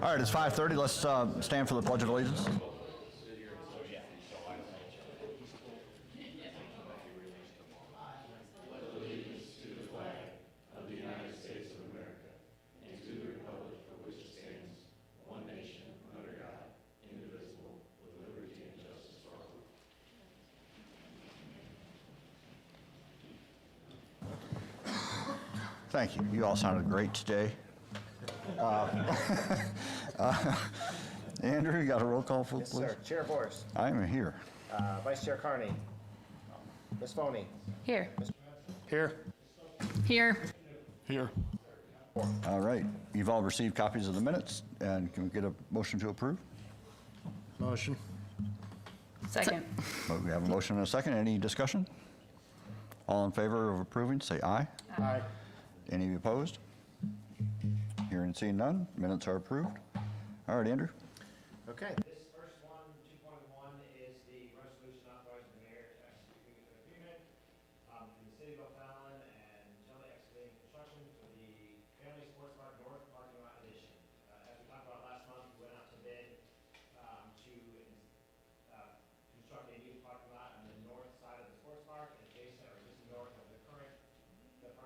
All right, it's 5:30. Let's stand for the Pledge of Allegiance. Thank you. You all sounded great today. Andrew, you got a roll call, please? Yes, sir. Chair Boris. I am here. Vice Chair Carney. Ms. Foney. Here. Here. Here. Here. All right. You've all received copies of the minutes, and can we get a motion to approve? Motion. Second. We have a motion and a second. Any discussion? All in favor of approving, say aye. Aye. Any opposed? Hearing and seeing none, minutes are approved. All right, Andrew. Okay. This first one, 2.1, is the resolution authorizing the mayor to execute an agreement in the city of O'Fallon and Jelly Excavating Construction for the Family Sports Park North Parking Lot addition. As we talked about last month, we went out to bid to construct a new parking lot on the north side of the sports park, adjacent or just north of the parking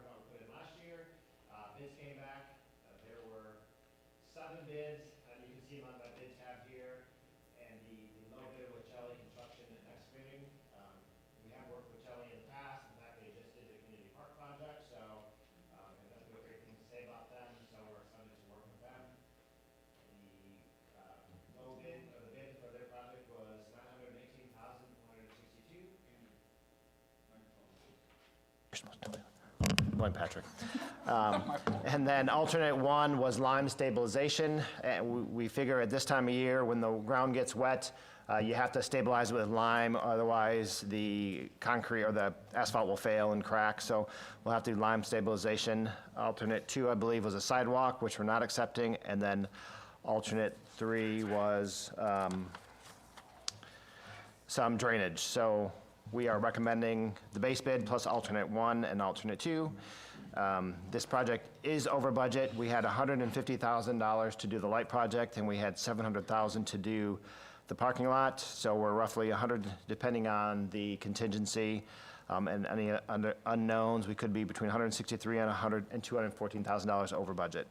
lot we put in last year. Bids came back. There were 7 bids. You can see them on that bid tab here, and the low bidder was Jelly Construction and Excavating. We have worked with Jelly in the past. In fact, they just did the community park project, so and that's a great thing to say about them. So we're excited to work with them. The low bid, or the bid for their project was $918,462. Blame Patrick. And then alternate 1 was lime stabilization. And we figure at this time of year, when the ground gets wet, you have to stabilize it with lime, otherwise the concrete or the asphalt will fail and crack. So we'll have to do lime stabilization. Alternate 2, I believe, was a sidewalk, which we're not accepting. And then alternate 3 was some drainage. So we are recommending the base bid plus alternate 1 and alternate 2. This project is over budget. We had $150,000 to do the light project, and we had $700,000 to do the parking lot. So we're roughly 100, depending on the contingency and any unknowns. We could be between $163,000 and $214,000 over budget.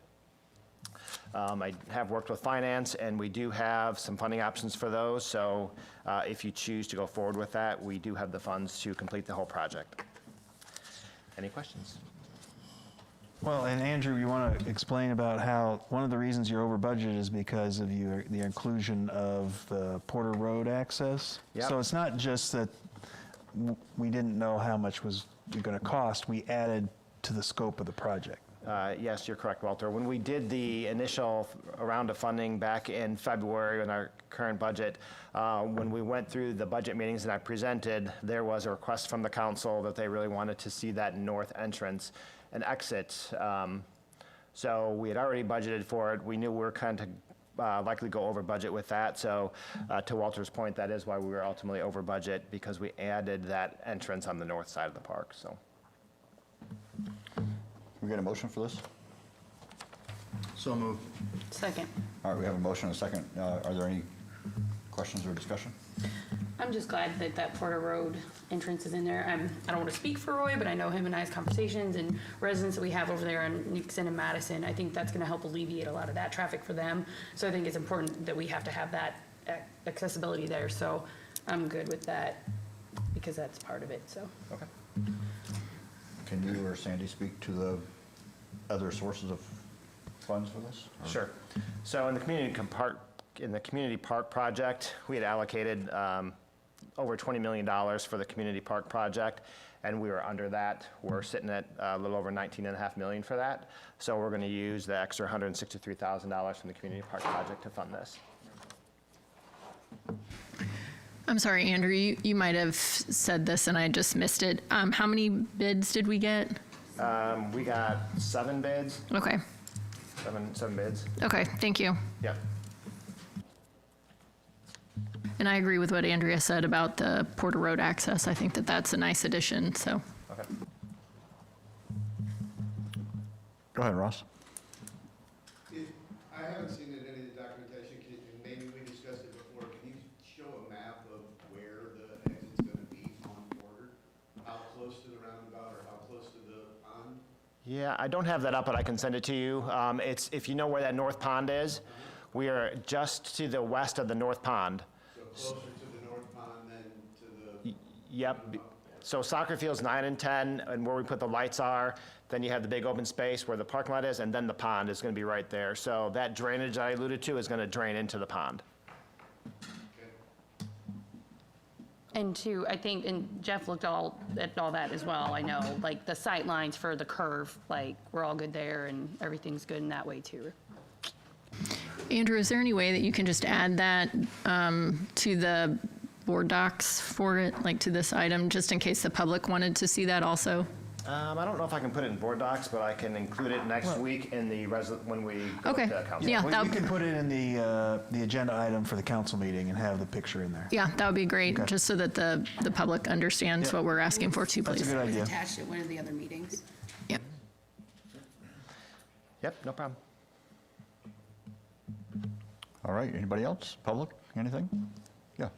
I have worked with finance, and we do have some funding options for those. So if you choose to go forward with that, we do have the funds to complete the whole project. Any questions? Well, and Andrew, you want to explain about how one of the reasons you're over budget is because of the inclusion of the Porter Road access? Yep. So it's not just that we didn't know how much was going to cost, we added to the scope of the project. Yes, you're correct, Walter. When we did the initial round of funding back in February in our current budget, when we went through the budget meetings and I presented, there was a request from the council that they really wanted to see that north entrance and exit. So we had already budgeted for it. We knew we were kind of likely go over budget with that. So to Walter's point, that is why we were ultimately over budget, because we added that entrance on the north side of the park. So. Can we get a motion for this? So moved. Second. All right, we have a motion and a second. Are there any questions or discussion? I'm just glad that that Porter Road entrance is in there. I don't want to speak for Roy, but I know him and I's conversations and residents that we have over there on Nixon and Madison. I think that's going to help alleviate a lot of that traffic for them. So I think it's important that we have to have that accessibility there. So I'm good with that because that's part of it. So. Okay. Can you or Sandy speak to the other sources of funds for this? Or? Sure. So in the community park project, we had allocated over $20 million for the community park project, and we were under that. We're sitting at a little over $19.5 million for that. So we're going to use the extra $163,000 from the community park project to fund this. I'm sorry, Andrew, you might have said this and I just missed it. How many bids did we get? We got 7 bids. Okay. Seven bids. Okay, thank you. Yep. And I agree with what Andrea said about the Porter Road access. I think that that's a nice addition, so. Okay. Go ahead, Ross. I haven't seen any of the Yeah, I don't have that up, but I can send it to you. It's, if you know where that north pond is, we are just to the west of the north pond. So closer to the north pond than to the, Yep. So soccer fields 9 and 10, and where we put the lights are, then you have the big open space where the parking lot is, and then the pond is going to be right there. So that drainage I alluded to is going to drain into the pond. And two, I think, and Jeff looked at all that as well, I know, like the sight lines for the curve, like, we're all good there and everything's good in that way too. Andrew, is there any way that you can just add that to the board docs for it, like to this item, just in case the public wanted to see that also? I don't know if I can put it in board docs, but I can include it next week in the when we go Okay. to council. Yeah, Well, that, you can put it in the agenda item for the council meeting and have the picture in there. yeah, that would be great, Okay. just so that the public understands Yeah. what we're asking for too, That's a please. good idea. Attached at one of the other meetings. Yep. Yep, no problem. All right, anybody else? Public, anything? Yeah.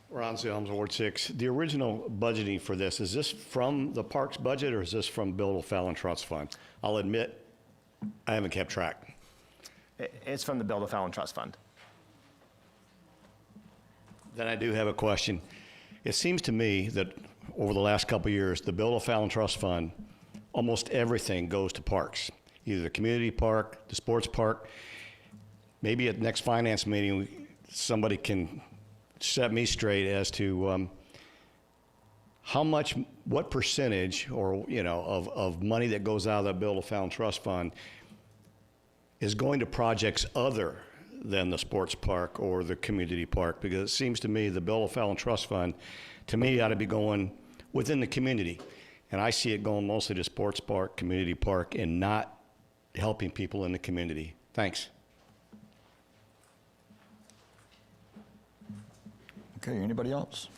Ron Helms, Ward 6. The original budgeting for this, is this from the parks budget or is this from Bill O'Fallon Trust Fund? I'll admit, I haven't kept track. It's from the Bill O'Fallon Trust Fund. Then I do have a question. It seems to me that over the last couple of years, the Bill O'Fallon Trust Fund, almost everything goes to parks, either the community park, the sports park. Maybe at the next finance meeting, somebody can set me straight as to how much, what percentage, or, you know, of money that goes out of the Bill O'Fallon Trust Fund is going to projects other than the sports park or the community park, because it seems to me the Bill O'Fallon Trust Fund, to me, ought to be going within the community. And I see it going mostly to sports park, community park, and not helping people in the community. Thanks. Okay, anybody else?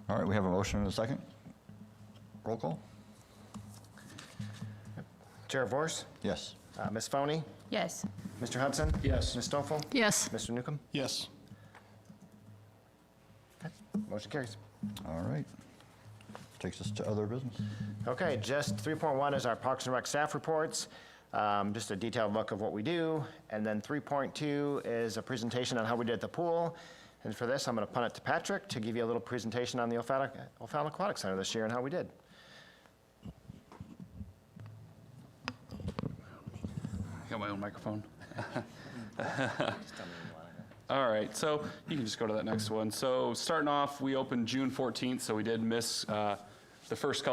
All right, we have a motion and a second. Roll call? Chair Vorse, Yes. Ms. Foney, Yes. Mr. Hudson? Yes. Ms. Stoffel? Yes. Mr. Newcomb? Yes. Motion carries. All right. Takes us to other business. Okay, just 3.1 is our Parks and Rec staff reports, just a detailed look of what we do. And then 3.2 is a presentation on how we did at the pool. And for this, I'm going to punt it to Patrick to give you a little presentation on the O'Fallon Aquatic Center this year and how we did. Got my own microphone. All right, so you can just go to that next one. So starting off, we opened June 14th, so we did miss the first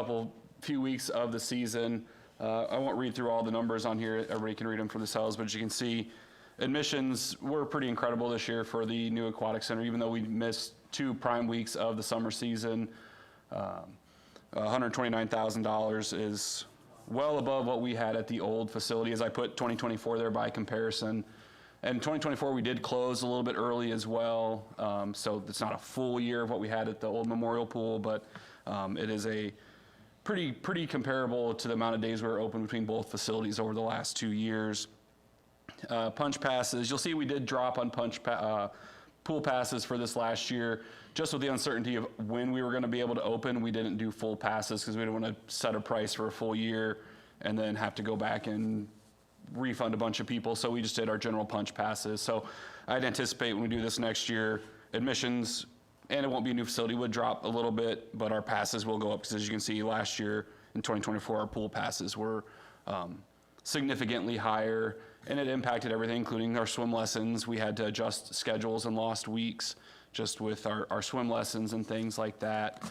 few weeks of the season. I won't read through all the numbers on here. Everybody can read them for themselves, but as you can see, admissions were pretty incredible this year for the new aquatic center, even though we missed 2 prime weeks of the summer season. $129,000 is well above what we had at the old facility, as I put 2024 there by comparison. And 2024, we did close a little bit early as well, so it's not a full year of what we had at the old Memorial Pool, but it is a pretty comparable to the amount of days we were open between both facilities over the last 2 years. Punch passes, you'll see we did drop on pool passes for this last year. Just with the uncertainty of when we were going to be able to open, we didn't do full passes because we didn't want to set a price for a full year and then have to go back and refund a bunch of people. So we just did our general punch passes. So I'd anticipate when we do this next year, admissions, and it won't be a new facility, would drop a little bit, but our passes will go up because, as you can see, last year in 2024, our pool passes were significantly higher, and it impacted everything, including our swim lessons. We had to adjust schedules and lost weeks just with our swim lessons and things like that.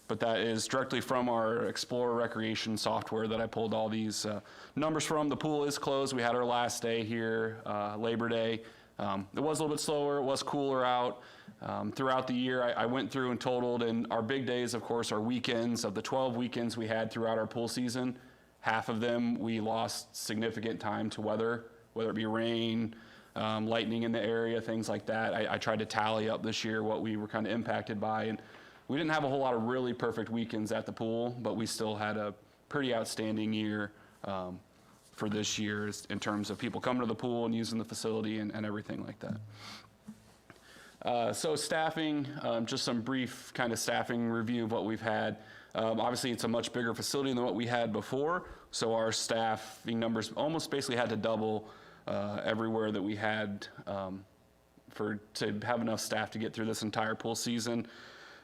But that is directly from our Explorer Recreation software that I pulled all these numbers from. The pool is closed. We had our last day here, Labor Day. It was a little bit slower. It was cooler out. Throughout the year, I went through and totaled, and our big days, of course, are weekends. Of the 12 weekends we had throughout our pool season, half of them we lost significant time to weather, whether it be rain, lightning in the area, things like that. I tried to tally up this year what we were kind of impacted by, and we didn't have a whole lot of really perfect weekends at the pool, but we still had a pretty outstanding year for this year in terms of people coming to the pool and using the facility and everything like that. So staffing, just some brief kind of staffing review of what we've had. Obviously, it's a much bigger facility than what we had before, so our staffing numbers almost basically had to double everywhere that we had to have enough staff to get through this entire pool season.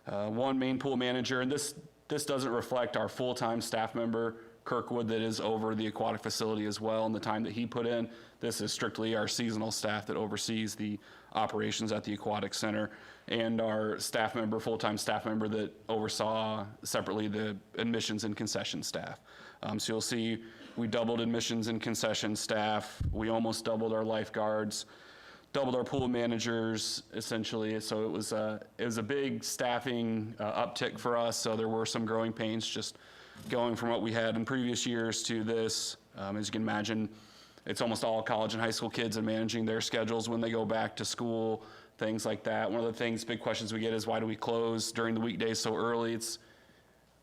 One main pool manager, and this doesn't reflect our full-time staff member, Kirkwood, that is over the aquatic facility as well, and the time that he put in. This is strictly our seasonal staff that oversees the operations at the aquatic center, and our staff member, full-time staff member that oversaw separately the admissions and concession staff. So you'll see we doubled admissions and concession staff. We almost doubled our lifeguards, doubled our pool managers, essentially. So it was a big staffing uptick for us. So there were some growing pains just going from what we had in previous years to this. As you can imagine, it's almost all college and high school kids and managing their schedules when they go back to school, things like that. One of the big questions we get is, why do we close during the weekdays so early? It's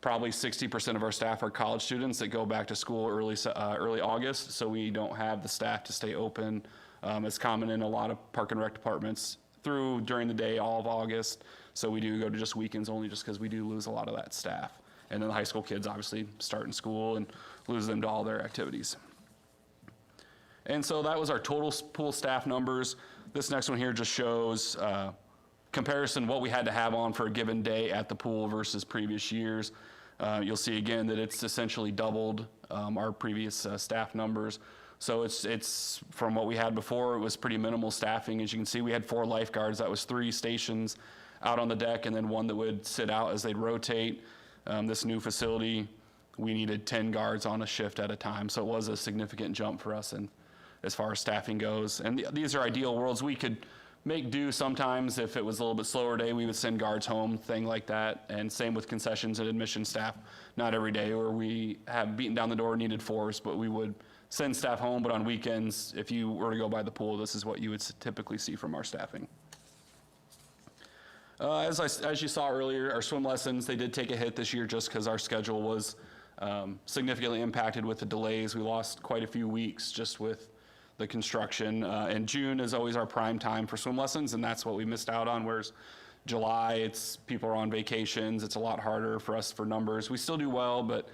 probably 60% of our staff are college students that go back to school early August, so we don't have the staff to stay open. It's common in a lot of park and rec departments during the day all of August, so we do go to just weekends only just because we do lose a lot of that staff. And then the high school kids obviously start in school and lose them to all their activities. And so that was our total pool staff numbers. This next one here just shows comparison what we had to have on for a given day at the pool versus previous years. You'll see again that it's essentially doubled our previous staff numbers. So it's from what we had before, it was pretty minimal staffing. As you can see, we had 4 lifeguards. That was 3 stations out on the deck and then 1 that would sit out as they'd rotate. This new facility, we needed 10 guards on a shift at a time. So it was a significant jump for us and as far as staffing goes. And these are ideal worlds. We could make do sometimes. If it was a little bit slower day, we would send guards home, thing like that. And same with concessions and admission staff. Not every day where we have beaten down the door needed force, but we would send staff home. But on weekends, if you were to go by the pool, this is what you would typically see from our staffing. As you saw earlier, our swim lessons, they did take a hit this year just because our schedule was significantly impacted with the delays. We lost quite a few weeks just with the construction. And June is always our prime time for swim lessons, and that's what we missed out on, whereas July, people are on vacations. It's a lot harder for us for numbers. We still do well, but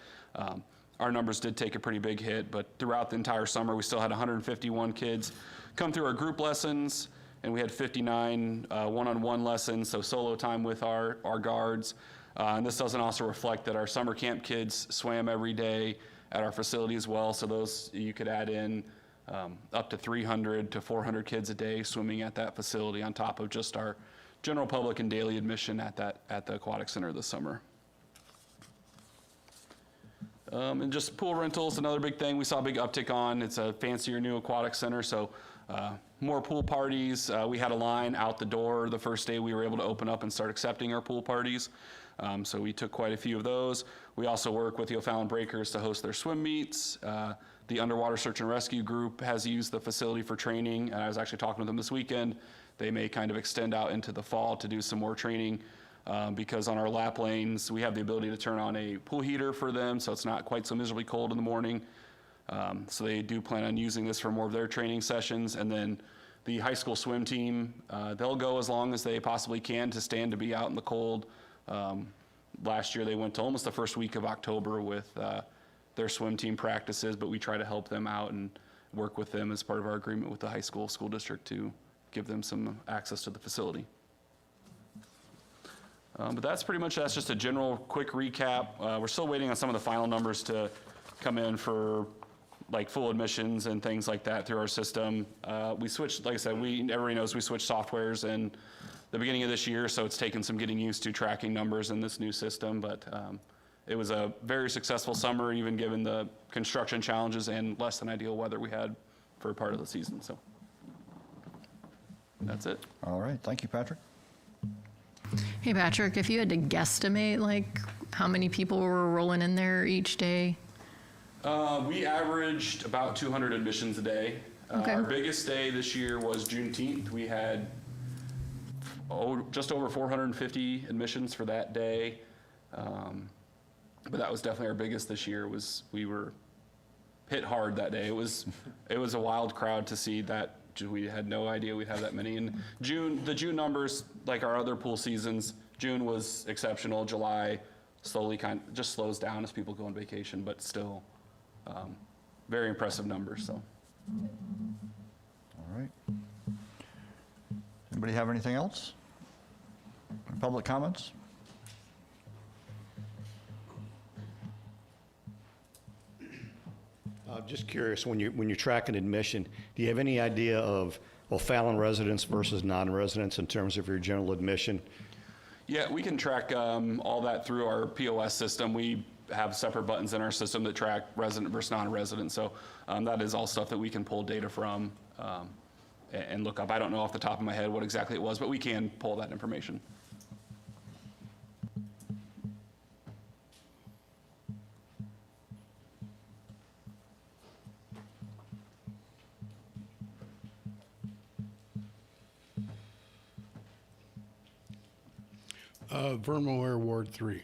our numbers did take a pretty big hit. But throughout the entire summer, we still had 151 kids come through our group lessons, and we had 59 one-on-one lessons, so solo time with our guards. And this doesn't also reflect that our summer camp kids swam every day at our facility as well, so those you could add in up to 300 to 400 kids a day swimming at that facility on top of just our general public and daily admission at the aquatic center this summer. And just pool rentals, another big thing we saw a big uptick on. It's a fancier new aquatic center, so more pool parties. We had a line out the door the first day we were able to open up and start accepting our pool parties. So we took quite a few of those. We also work with the O'Fallon Breakers to host their swim meets. The Underwater Search and Rescue Group has used the facility for training. And I was actually talking to them this weekend. They may kind of extend out into the fall to do some more training because on our lap lanes, we have the ability to turn on a pool heater for them, so it's not quite so miserably cold in the morning. So they do plan on using this for more of their training sessions. And then the high school swim team, they'll go as long as they possibly can to stand to be out in the cold. Last year they went to almost the first week of October with their swim team practices, but we try to help them out and work with them as part of our agreement with the high school district to give them some access to the facility. But that's just a general quick recap. We're still waiting on some of the final numbers to come in for like full admissions and things like that through our system. We switched, like I said, everybody knows we switched softwares in the beginning of this year, so it's taken some getting used to tracking numbers in this new system, but it was a very successful summer, even given the construction challenges and less than ideal weather we had for part of the season, so that's it. All right, thank you, Patrick. Hey, Patrick, if you had to guesstimate, like, how many people were rolling in there each day? We averaged about 200 admissions a day. Okay. Our biggest day this year was Juneteenth. We had just over 450 admissions for that day. But that was definitely our biggest this year. We were hit hard that day. It was a wild crowd to see that We had no idea we'd have that many. And the June numbers, like our other pool seasons, June was exceptional. July slowly just slows down as people go on vacation, but still very impressive numbers. So. All right. Anybody have anything else? Public comments? Just curious, when you're tracking admission, do you have any idea of O'Fallon residents versus non-residents in terms of your general admission? Yeah, we can track all that through our POS system. We have separate buttons in our system that track resident versus non-resident. So that is all stuff that we can pull data from and look up. I don't know off the top of my head what exactly it was, but we can pull that information. Vermillion Ward 3.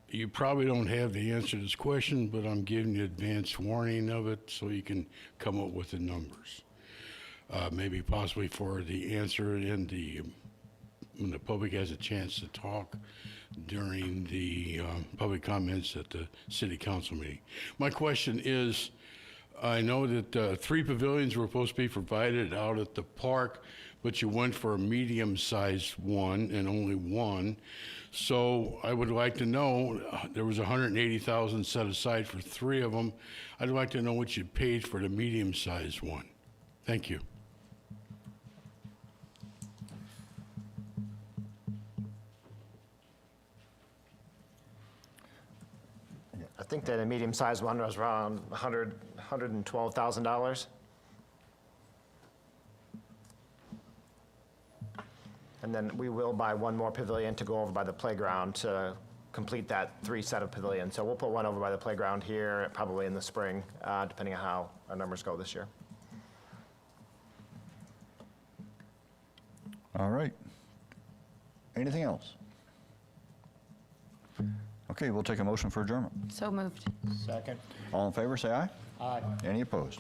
You probably don't have the answer to this question, but I'm giving you advance warning of it so you can come up with the numbers. Maybe possibly for the answer when the public has a chance to talk during the public comments at the city council meeting. My question is, I know that 3 pavilions were supposed to be provided out at the park, but you went for a medium-sized one and only one. So I would like to know, there was $180,000 set aside for 3 of them. I'd like to know what you paid for the medium-sized one. Thank you. I think that a medium-sized one was around $112,000. And then we will buy one more pavilion to go over by the playground to complete that 3 set of pavilions. So we'll put one over by the playground here, probably in the spring, depending on how our numbers go this year. All right. Anything else? Okay, we'll take a motion for adjournment. So moved. Second. All in favor, say aye. Aye. Any opposed?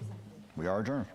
We are adjourned.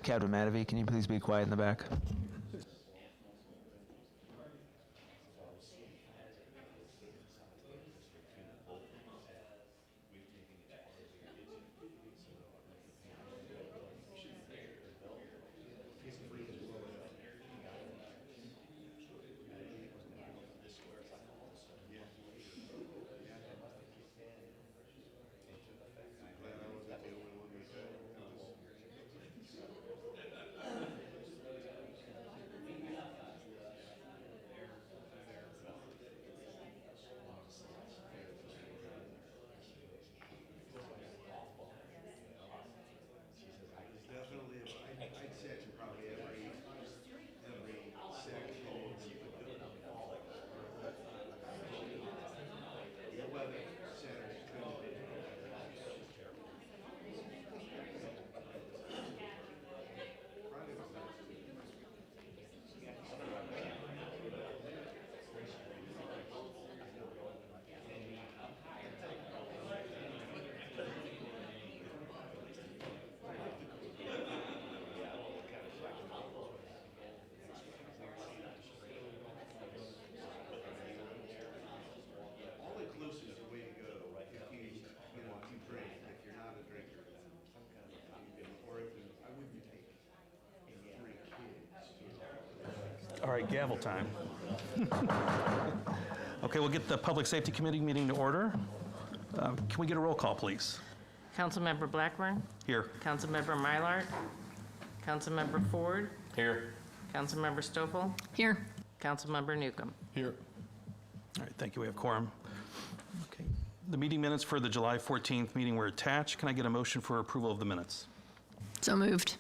Captain Matavi, can you please be quiet in the back? Definitely, I'd say it's probably every section. The weather centers could be. All inclusive is the way to go. If you know, if you drink, if you're not a drinker, then you can, or if you, I wouldn't take 3 kids. All right, gavel time. Okay, we'll get the Public Safety Committee meeting to order. Can we get a roll call, please? Councilmember Blackburn, Here. Councilmember Mylart, Councilmember Ford, Here. Councilmember Stoffel, Here. Councilmember Newcomb. Here. All right, thank you. We have quorum. Okay. The meeting minutes for the July 14th meeting were attached. Can I get a motion for approval of the minutes? So moved.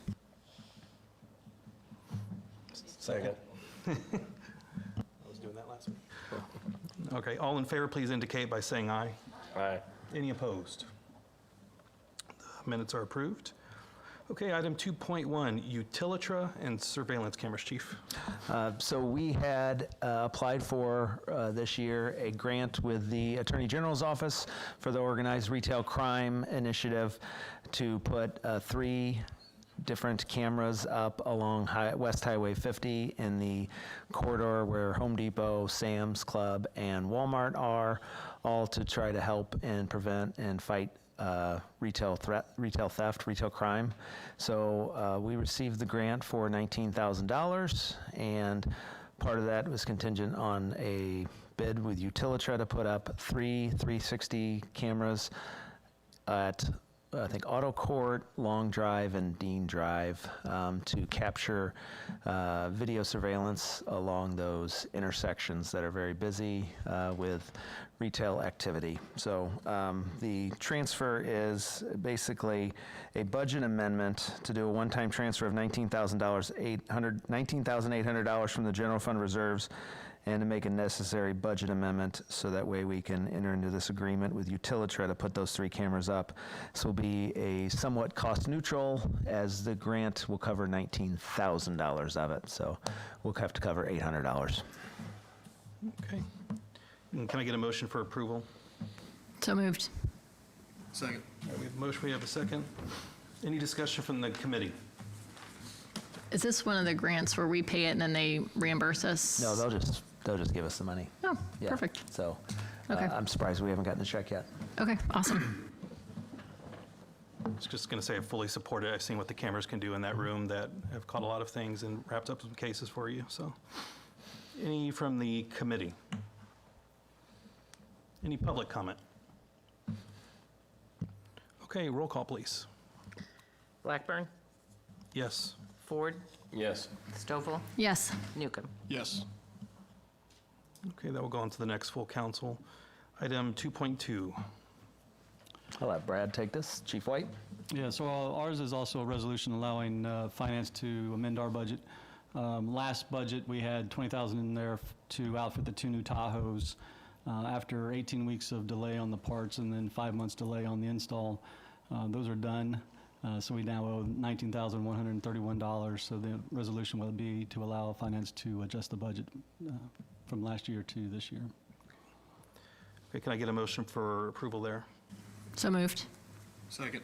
Second. I was doing that last week. Okay, all in favor, please indicate by saying aye. Aye. Any opposed? The minutes are approved. Okay, item 2.1, Utilitra and surveillance cameras, Chief. So we had applied for this year a grant with the Attorney General's Office for the Organized Retail Crime Initiative to put 3 different cameras up along West Highway 50 in the corridor where Home Depot, Sam's Club, and Walmart are, all to try to help and prevent and fight retail theft, retail crime. So we received the grant for $19,000, and part of that was contingent on a bid with Utilitra to put up 3 360 cameras at I think Auto Court, Long Drive, and Dean Drive to capture video surveillance along those intersections that are very busy with retail activity. So the transfer is basically a budget amendment to do a one-time transfer of $19,800 from the general fund reserves and to make a necessary budget amendment so that way we can enter into this agreement with Utilitra to put those 3 cameras up. This will be a somewhat cost neutral, as the grant will cover $19,000 of it, so we'll have to cover $800. Okay. And can I get a motion for approval? So moved. Second. All right, we have a motion, we have a second. Any discussion from the committee? Is this one of the grants where we pay it and then they reimburse us? No, they'll just give us the money. Oh, Yeah. perfect. So Okay. I'm surprised we haven't gotten the check yet. Okay, awesome. I was just going to say I fully support it. I've seen what the cameras can do in that room that have caught a lot of things and wrapped up some cases for you. So, any from the committee? Any public comment? Okay, roll call, please. Blackburn, Yes. Ford, Yes. Stoffel, Yes. Newcomb. Yes. Okay, that will go on to the next full council. Item 2.2. I'll let Brad take this. Chief White? Yeah, so ours is also a resolution allowing finance to amend our budget. Last budget, we had $20,000 in there to outfit the 2 new Tahoes. After 18 weeks of delay on the parts and then 5 months delay on the install, those are done. So we now owe $19,131. So the resolution will be to allow finance to adjust the budget from last year to this year. Okay, can I get a motion for approval there? So moved. Second.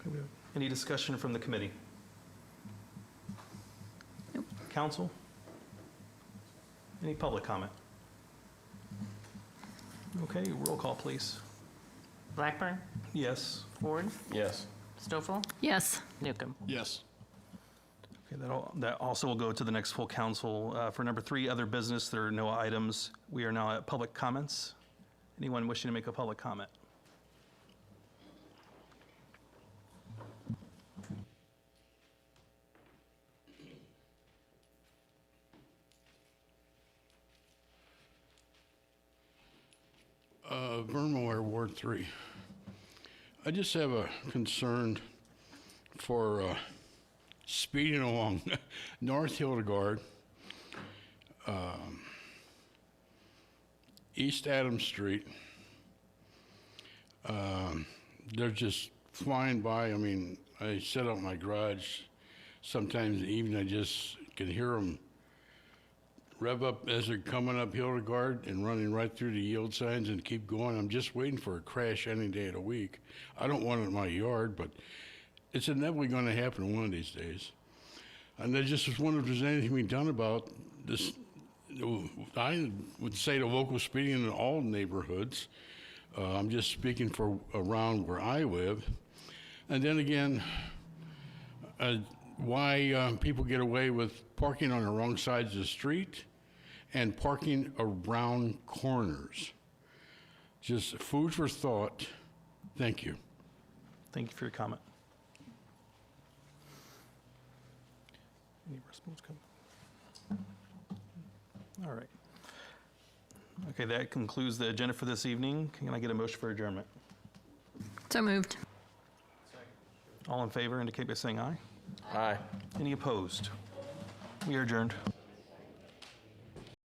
Okay, any discussion from the committee? council? Any public comment? Okay, roll call, please. Blackburn, Yes. Ford, Yes. Stoffel, Yes. Newcomb. Yes. Okay, that also will go to the next full council. For number 3, other business, there are no items. We are now at public comments. Anyone wishing to make a public comment? Vermoyer, Ward 3. I just have a concern for speeding along North Hildegard, East Adams Street. They're just flying by. I mean, I sit out in my garage. Sometimes in the evening, I just can hear them rev up as they're coming up Hildegard and running right through the yield signs and keep going. I'm just waiting for a crash any day of the week. I don't want it in my yard, but it's inevitably going to happen one of these days. And I just was wondering if there's anything being done about this. I would say the local speeding in all neighborhoods. I'm just speaking for around where I live. And then again, why people get away with parking on the wrong sides of the street and parking around corners. Just food for thought. Thank you. Thank you for your comment. Any response comment? All right. Okay, that concludes the agenda for this evening. Can I get a motion for adjournment? So moved. All in favor indicate by saying aye. Aye. Any opposed? We are adjourned.